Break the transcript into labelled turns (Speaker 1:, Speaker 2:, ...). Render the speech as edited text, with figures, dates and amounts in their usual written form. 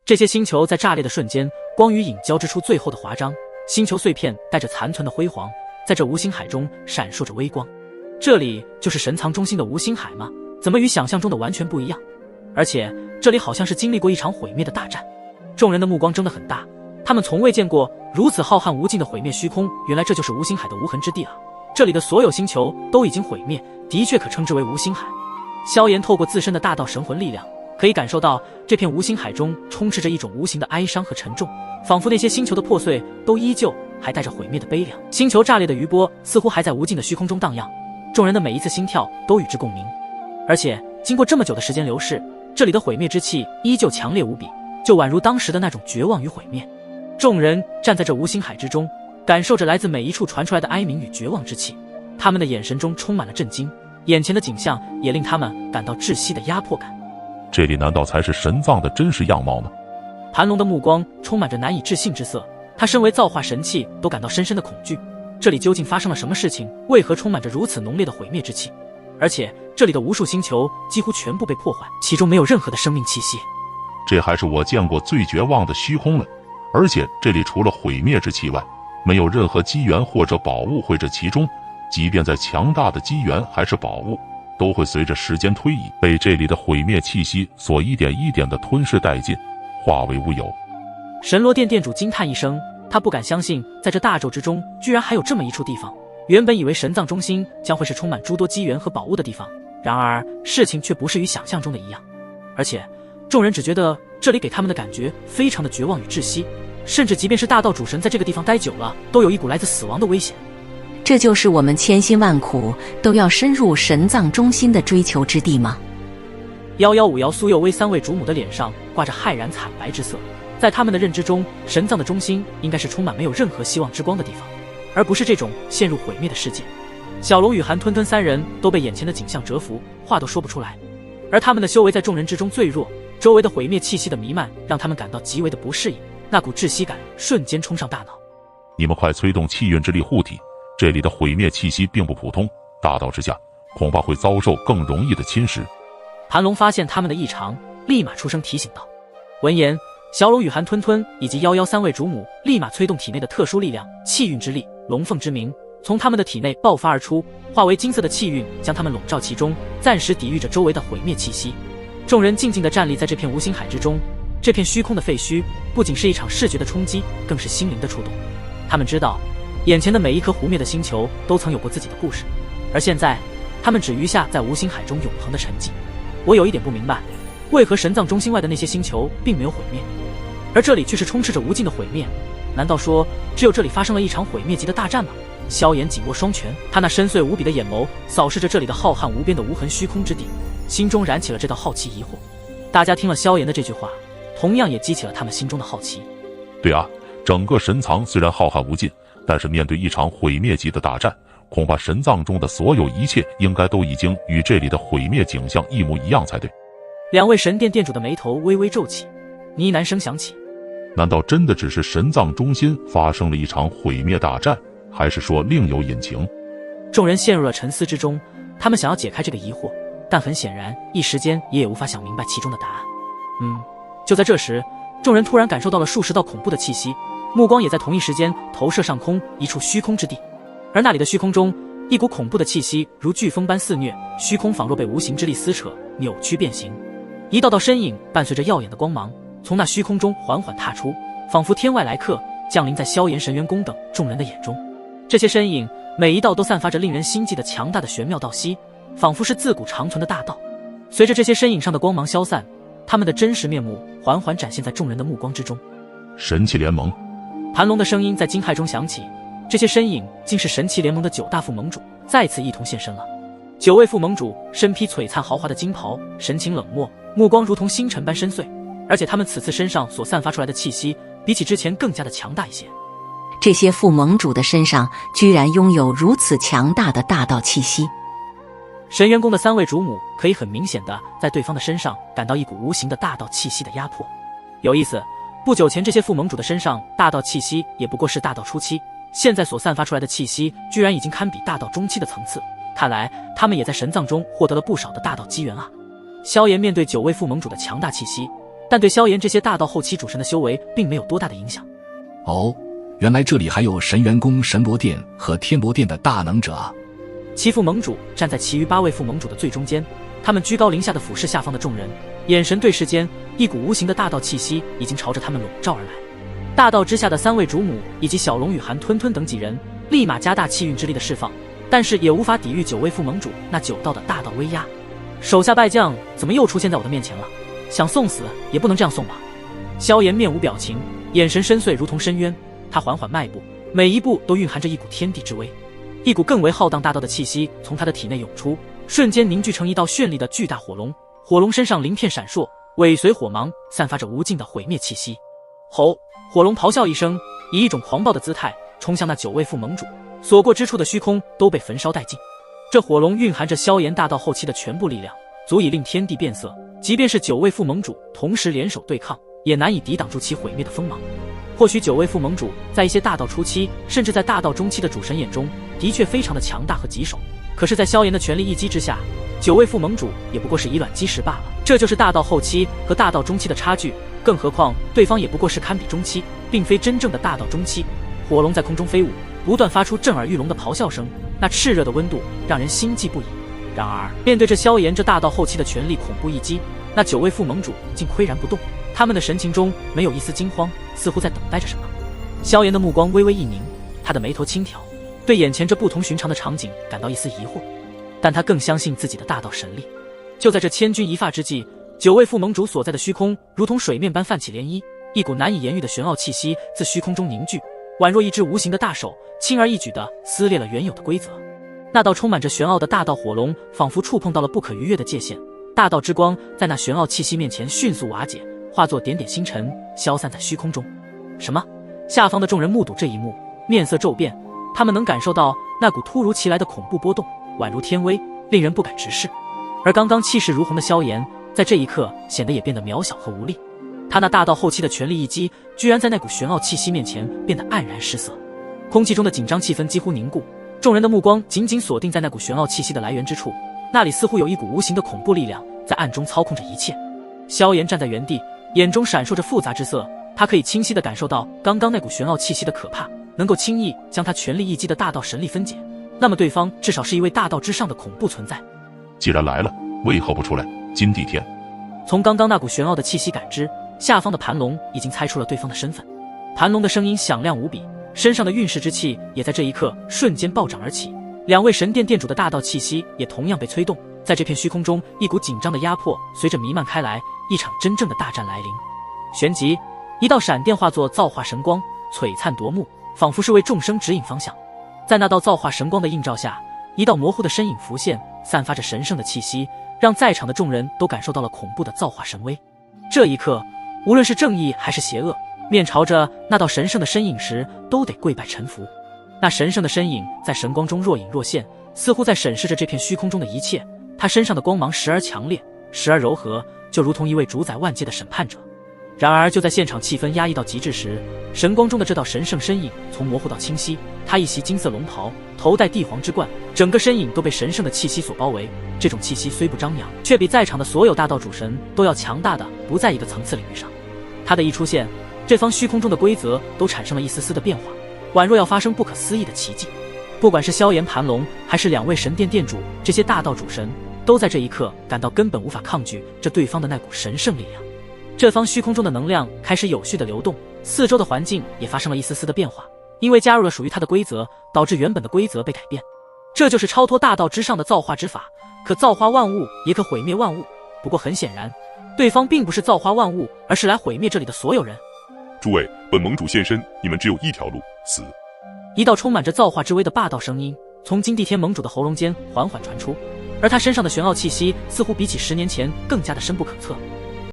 Speaker 1: 这些星球在炸裂的瞬间，光与影交织出最后的华章，星球碎片带着残存的辉煌，在这无星海中闪烁着微光。这里就是神藏中心的无星海吗？怎么与想象中的完全不一样？而且这里好像是经历过一场毁灭的大战。众人的目光睁得很大，他们从未见过如此浩瀚无尽的毁灭虚空，原来这就是无星海的无痕之地啊！这里的所有星球都已经毁灭，的确可称之为无星海。萧炎透过自身的大道神魂力量，可以感受到这片无星海中充斥着一种无形的哀伤和沉重，仿佛那些星球的破碎都依旧还带着毁灭的悲凉。星球炸裂的余波似乎还在无尽的虚空中荡漾，众人的每一次心跳都与之共鸣。而且经过这么久的时间流逝，这里的毁灭之气依旧强烈无比，就宛如当时的那种绝望与毁灭。众人站在这无星海之中，感受着来自每一处传出来的哀鸣与绝望之气，他们的眼神中充满了震惊，眼前的景象也令他们感到窒息的压迫感。
Speaker 2: 这里难道才是神藏的真实样貌吗？
Speaker 1: 盘龙的目光充满着难以置信之色，他身为造化神器都感到深深的恐惧。这里究竟发生了什么事情？为何充满着如此浓烈的毁灭之气？而且这里的无数星球几乎全部被破坏，其中没有任何的生命气息。
Speaker 2: 这还是我见过最绝望的虚空了。而且这里除了毁灭之气外，没有任何机缘或者宝物会这其中，即便再强大的机缘还是宝物，都会随着时间推移被这里的毁灭气息所一点一点地吞噬殆尽，化为乌有。
Speaker 1: 神罗殿殿主惊叹一声，他不敢相信在这大宙之中居然还有这么一处地方。原本以为神藏中心将会是充满诸多机缘和宝物的地方，然而事情却不是与想象中的一样。而且众人只觉得这里给他们的感觉非常的绝望与窒息，甚至即便是大道主神在这个地方待久了，都有一股来自死亡的危险。
Speaker 3: 这就是我们千辛万苦都要深入神藏中心的追求之地吗
Speaker 1: ？115姚苏右威三位主母的脸上挂着骇然惨白之色，在他们的认知中，神藏的中心应该是充满没有任何希望之光的地方，而不是这种陷入毁灭的世界。小龙与韩吞吞三人都被眼前的景象折服，话都说不出来。而他们的修为在众人之中最弱，周围的毁灭气息的弥漫让他们感到极为的不适应，那股窒息感瞬间冲上大脑。
Speaker 2: 你们快催动气运之力护体，这里的毁灭气息并不普通，大道之下恐怕会遭受更容易的侵蚀。
Speaker 1: 盘龙发现他们的异常，立马出声提醒道。闻言，小龙与韩吞吞以及113三位主母立马催动体内的特殊力量气运之力，龙凤之名从他们的体内爆发而出，化为金色的气运将他们笼罩其中，暂时抵御着周围的毁灭气息。众人静静地站立在这片无星海之中，这片虚空的废墟不仅是一场视觉的冲击，更是心灵的触动。他们知道眼前的每一颗糊灭的星球都曾有过自己的故事，而现在他们只余下在无星海中永恒的沉寂。我有一点不明白，为何神藏中心外的那些星球并没有毁灭，而这里却是充斥着无尽的毁灭？难道说只有这里发生了一场毁灭级的大战吗？萧炎紧握双拳，他那深邃无比的眼眸扫视着这里的浩瀚无边的无痕虚空之地，心中燃起了这道好奇疑惑。大家听了萧炎的这句话，同样也激起了他们心中的好奇。
Speaker 2: 对啊，整个神藏虽然浩瀚无尽，但是面对一场毁灭级的大战，恐怕神藏中的所有一切应该都已经与这里的毁灭景象一模一样才对。
Speaker 1: 两位神殿殿主的眉头微微皱起，呢喃声响起。
Speaker 2: 难道真的只是神藏中心发生了一场毁灭大战，还是说另有隐情？
Speaker 1: 众人陷入了沉思之中，他们想要解开这个疑惑，但很显然一时间也无法想明白其中的答案。就在这时，众人突然感受到了数十道恐怖的气息，目光也在同一时间投射上空一处虚空之地。而那里的虚空中，一股恐怖的气息如飓风般肆虐，虚空仿若被无形之力撕扯扭曲变形，一道道身影伴随着耀眼的光芒从那虚空中缓缓踏出，仿佛天外来客降临在萧炎、神元宫等众人的眼中。这些身影每一道都散发着令人心悸的强大的玄妙道息，仿佛是自古长存的大道。随着这些身影上的光芒消散，他们的真实面目缓缓展现在众人的目光之中。
Speaker 2: 神器联盟，
Speaker 1: 盘龙的声音在惊骇中响起，这些身影竟是神奇联盟的9大副盟主再次一同现身了。9位副盟主身披璀璨豪华的金袍，神情冷漠，目光如同星辰般深邃，而且他们此次身上所散发出来的气息比起之前更加的强大一些。
Speaker 3: 这些副盟主的身上居然拥有如此强大的大道气息。
Speaker 1: 神元宫的3位主母可以很明显的在对方的身上感到一股无形的大道气息的压迫。有意思，不久前这些副盟主的身上大道气息也不过是大道初期，现在所散发出来的气息居然已经堪比大道中期的层次，看来他们也在神藏中获得了不少的大道机缘啊。萧炎面对9位副盟主的强大气息，但对萧炎这些大道后期主神的修为并没有多大的影响。
Speaker 4: 哦，原来这里还有神元宫、神罗殿和天罗殿的大能者啊！
Speaker 1: 七副盟主站在其余8位副盟主的最中间，他们居高临下的俯视下方的众人，眼神对视间，一股无形的大道气息已经朝着他们笼罩而来。大道之下的3位主母以及小龙与韩吞吞等几人立马加大气运之力的释放，但是也无法抵御9位副盟主那9道的大道威压。手下败将怎么又出现在我的面前了？想送死也不能这样送吧？萧炎面无表情，眼神深邃如同深渊，他缓缓迈步，每一步都蕴含着一股天地之威。一股更为浩荡大道的气息从他的体内涌出，瞬间凝聚成一道绚丽的巨大火龙，火龙身上鳞片闪烁，尾随火芒，散发着无尽的毁灭气息。吼！火龙咆哮一声，以一种狂暴的姿态冲向那9位副盟主，所过之处的虚空都被焚烧殆尽。这火龙蕴含着萧炎大道后期的全部力量，足以令天地变色，即便是9位副盟主同时联手对抗，也难以抵挡住其毁灭的锋芒。或许9位副盟主在一些大道初期，甚至在大道中期的主神眼中，的确非常的强大和棘手，可是在萧炎的全力一击之下，9位副盟主也不过是以卵击石罢了。这就是大道后期和大道中期的差距，更何况对方也不过是堪比中期，并非真正的大道中期。火龙在空中飞舞，不断发出震耳欲聋的咆哮声，那炽热的温度让人心悸不已。然而面对着萧炎这大道后期的全力恐怖一击，那9位副盟主竟岿然不动，他们的神情中没有一丝惊慌，似乎在等待着什么。萧炎的目光微微一凝，他的眉头轻挑，对眼前这不同寻常的场景感到一丝疑惑，但他更相信自己的大道神力。就在这千钧一发之际，9位副盟主所在的虚空如同水面般泛起涟漪，一股难以言喻的玄奥气息自虚空中凝聚，宛若一只无形的大手，轻而易举地撕裂了原有的规则。那道充满着玄奥的大道火龙仿佛触碰到了不可逾越的界限，大道之光在那玄奥气息面前迅速瓦解，化作点点星辰消散在虚空中。什么？下方的众人目睹这一幕，面色骤变，他们能感受到那股突如其来的恐怖波动，宛如天威，令人不敢直视。而刚刚气势如虹的萧炎，在这一刻显得也变得渺小和无力。他那大道后期的全力一击，居然在那股玄奥气息面前变得黯然失色。空气中的紧张气氛几乎凝固，众人的目光紧紧锁定在那股玄奥气息的来源之处，那里似乎有一股无形的恐怖力量在暗中操控着一切。萧炎站在原地，眼中闪烁着复杂之色，他可以清晰地感受到刚刚那股玄奥气息的可怕，能够轻易将他全力一击的大道神力分解，那么对方至少是一位大道之上的恐怖存在。
Speaker 2: 既然来了，为何不出来？金地天。
Speaker 1: 从刚刚那股玄奥的气息感知，下方的盘龙已经猜出了对方的身份。盘龙的声音响亮无比，身上的运势之气也在这一刻瞬间暴涨而起。2位神殿殿主的大道气息也同样被催动，在这片虚空中，一股紧张的压迫随着弥漫开来，一场真正的大战来临。旋即，一道闪电化作造化神光，璀璨夺目，仿佛是为众生指引方向。在那道造化神光的映照下，一道模糊的身影浮现，散发着神圣的气息，让在场的众人都感受到了恐怖的造化神威。这一刻，无论是正义还是邪恶，面朝着那道神圣的身影时，都得跪拜臣服。那神圣的身影在神光中若隐若现，似乎在审视着这片虚空中的一切。他身上的光芒时而强烈，时而柔和，就如同一位主宰万界的审判者。然而就在现场气氛压抑到极致时，神光中的这道神圣身影从模糊到清晰。他一袭金色龙袍，头戴帝皇之冠，整个身影都被神圣的气息所包围。这种气息虽不张扬，却比在场的所有大道主神都要强大的不在一个层次领域上。他的一出现，这方虚空中的规则都产生了一丝丝的变化，宛若要发生不可思议的奇迹。不管是萧炎、盘龙，还是2位神殿殿主，这些大道主神都在这一刻感到根本无法抗拒这对方的那股神圣力量。这方虚空中的能量开始有序的流动，四周的环境也发生了一丝丝的变化，因为加入了属于它的规则，导致原本的规则被改变。这就是超脱大道之上的造化之法，可造化万物，也可毁灭万物。不过很显然，对方并不是造化万物，而是来毁灭这里的所有人。
Speaker 5: 诸位，本盟主现身，你们只有一条路，死。
Speaker 1: 一道充满着造化之威的霸道声音从金地天盟主的喉咙间缓缓传出，而他身上的玄奥气息似乎比起10年前更加的深不可测。